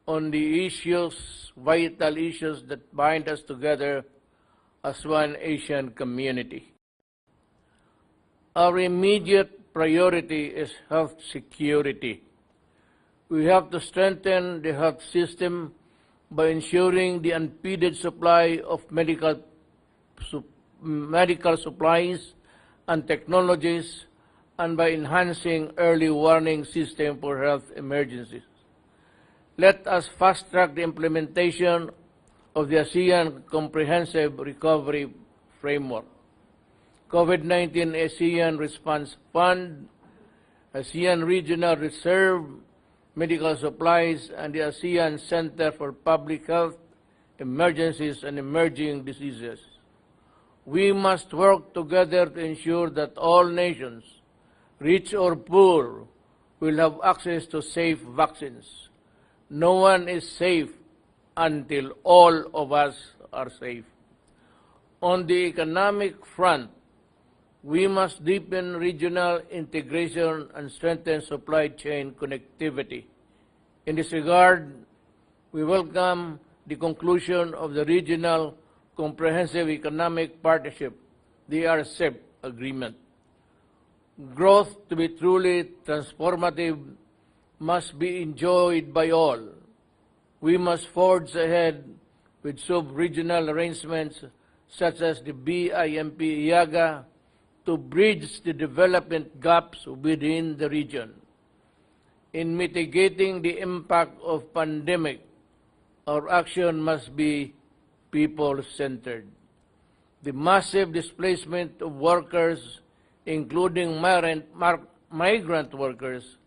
on the issues, vital issues that bind us together as one Asian community. Our immediate priority is health security. We have to strengthen the health system by ensuring the unimpeded supply of medical supplies and technologies, and by enhancing early warning system for health emergencies. Let us fast-track the implementation of the ASEAN Comprehensive Recovery Framework, COVID-19 ASEAN Response Fund, ASEAN Regional Reserve, Medical Supplies, and the ASEAN Center for Public Health, Emergencies and Emerging Diseases. We must work together to ensure that all nations, rich or poor, will have access to safe vaccines. No one is safe until all of us are safe. On the economic front, we must deepen regional integration and strengthen supply chain connectivity. In this regard, we welcome the conclusion of the Regional Comprehensive Economic Partnership, the RCEP agreement. Growth to be truly transformative must be enjoyed by all. We must forge ahead with sub-regional arrangements such as the BIMP-IAGA to bridge the development gaps within the region. In mitigating the impact of pandemic, our action must be people-centered. The massive displacement of workers, including migrant workers,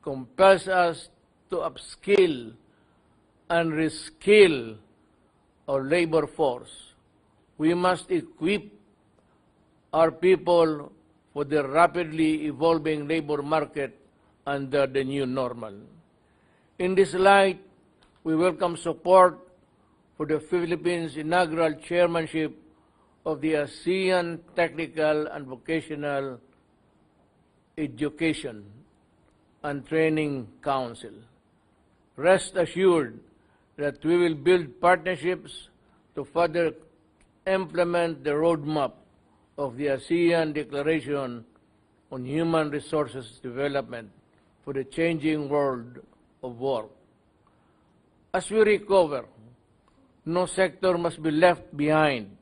compels us to upskill and reskill our labor force. We must equip our people for the rapidly evolving labor market under the new normal. In this light, we welcome support for the Philippines' inaugural chairmanship of the ASEAN Technical and Vocational Education and Training Council. Rest assured that we will build partnerships to further implement the roadmap of the ASEAN Declaration on Human Resources Development for the changing world of work. As we recover, no sector must be left behind.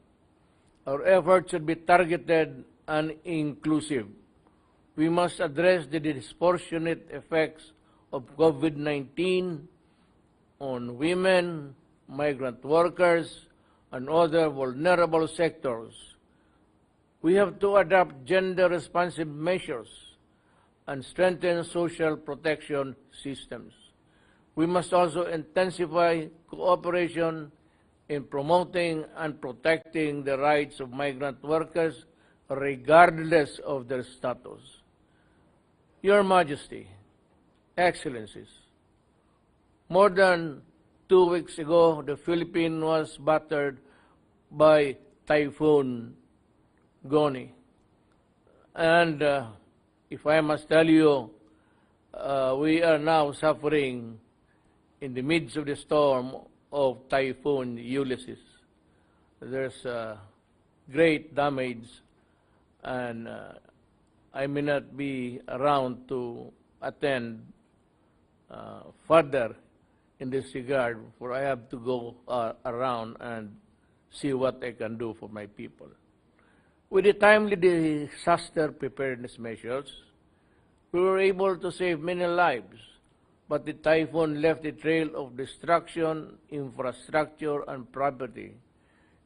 Our efforts should be targeted and inclusive. We must address the disproportionate effects of COVID-19 on women, migrant workers, and other vulnerable sectors. We have to adopt gender-responsive measures and strengthen social protection systems. We must also intensify cooperation in promoting and protecting the rights of migrant workers regardless of their status. Your Majesty, Excellencies, more than 2 weeks ago, the Philippines was battered by Typhoon Goni. And if I must tell you, we are now suffering in the midst of the storm of Typhoon Ulysses. There's great damage, and I may not be around to attend further in this regard, for I have to go around and see what I can do for my people. With the timely disaster preparedness measures, we were able to save many lives, but the typhoon left a trail of destruction, infrastructure, and property.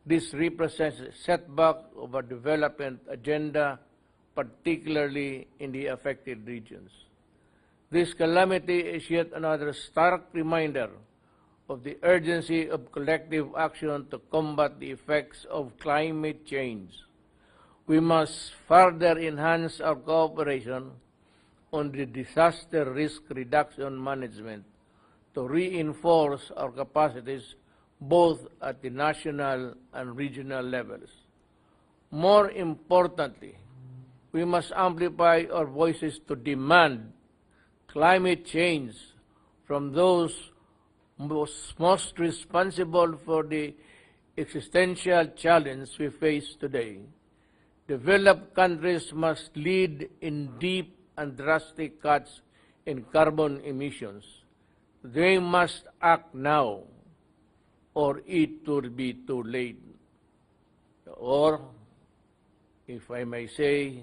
This represents a setback of our development agenda, particularly in the affected regions. This calamity is yet another stark reminder of the urgency of collective action to combat the effects of climate change. We must further enhance our cooperation on the disaster risk reduction management to reinforce our capacities both at the national and regional levels. More importantly, we must amplify our voices to demand climate change from those most responsible for the existential challenge we face today. Developed countries must lead in deep and drastic cuts in carbon emissions. They must act now, or it will be too late. Or, if I may say,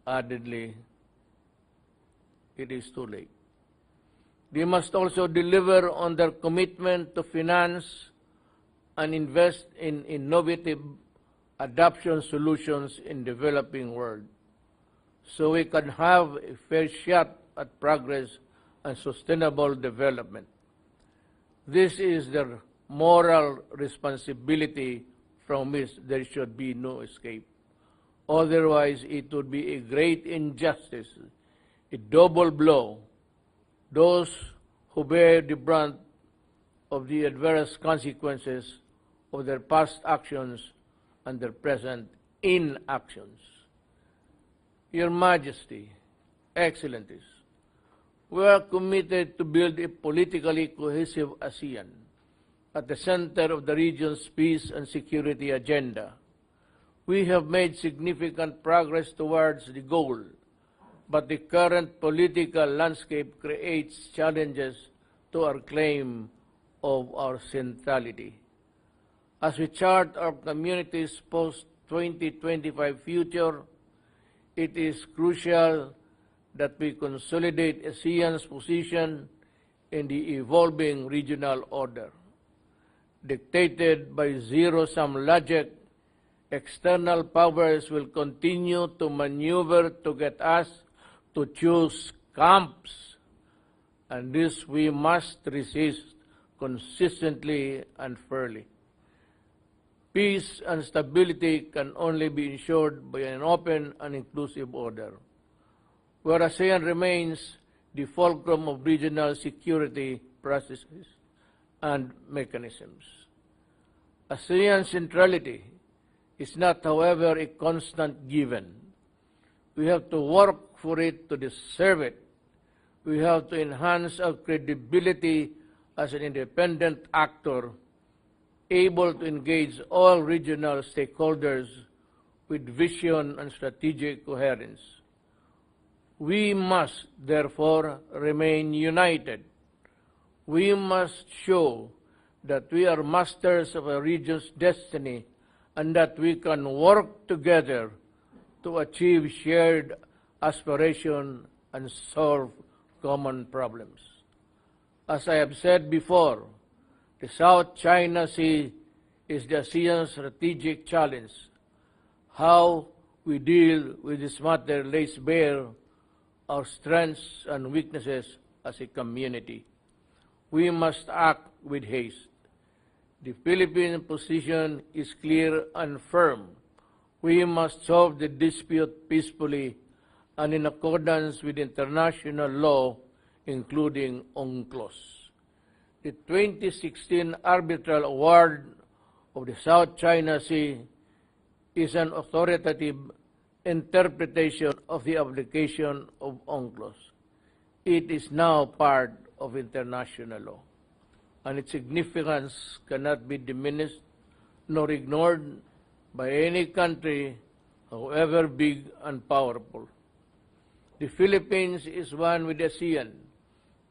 addedly, it is too late. They must also deliver on their commitment to finance and invest in innovative adoption solutions in developing world, so we can have a fair shot at progress and sustainable development. This is their moral responsibility from which there should be no escape. Otherwise, it would be a great injustice, a double blow. Those who bear the brunt of the adverse consequences of their past actions and their present inactions. Your Majesty, Excellencies, we are committed to build a politically cohesive ASEAN at the center of the region's peace and security agenda. We have made significant progress towards the goal, but the current political landscape creates challenges to our claim of our centrality. As we chart our community's post-2025 future, it is crucial that we consolidate ASEAN's position in the evolving regional order. Dictated by zero-sum logic, external powers will continue to maneuver to get us to choose camps, and this we must resist consistently and fairly. Peace and stability can only be ensured by an open and inclusive order, where ASEAN remains the fulcrum of regional security processes and mechanisms. ASEAN centrality is not, however, a constant given. We have to work for it to deserve it. We have to enhance our credibility as an independent actor, able to engage all regional stakeholders with vision and strategic coherence. We must, therefore, remain united. We must show that we are masters of a region's destiny and that we can work together to achieve shared aspiration and solve common problems. As I have said before, the South China Sea is the ASEAN strategic challenge. How we deal with this matter lays bare our strengths and weaknesses as a community. We must act with haste. The Philippine position is clear and firm. We must solve the dispute peacefully and in accordance with international law, including UNCLOS. The 2016 arbitral award of the South China Sea is an authoritative interpretation of the application of UNCLOS. It is now part of international law, and its significance cannot be diminished nor ignored by any country, however big and powerful. The Philippines is one with ASEAN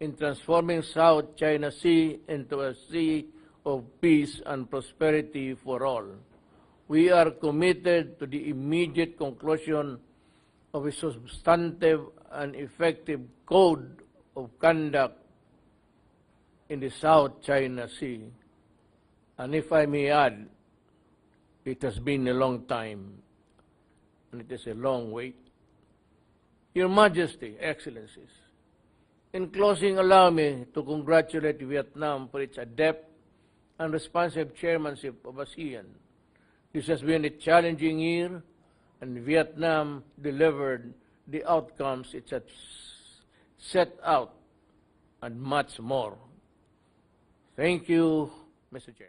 in transforming South China Sea into a sea of peace and prosperity for all. We are committed to the immediate conclusion of a substantive and effective code of conduct in the South China Sea. And if I may add, it has been a long time, and it is a long wait. Your Majesty, Excellencies, in closing, allow me to congratulate Vietnam for its adept and responsive chairmanship of ASEAN. This has been a challenging year, and Vietnam delivered the outcomes it had set out and much more. Thank you, Mr. Chair.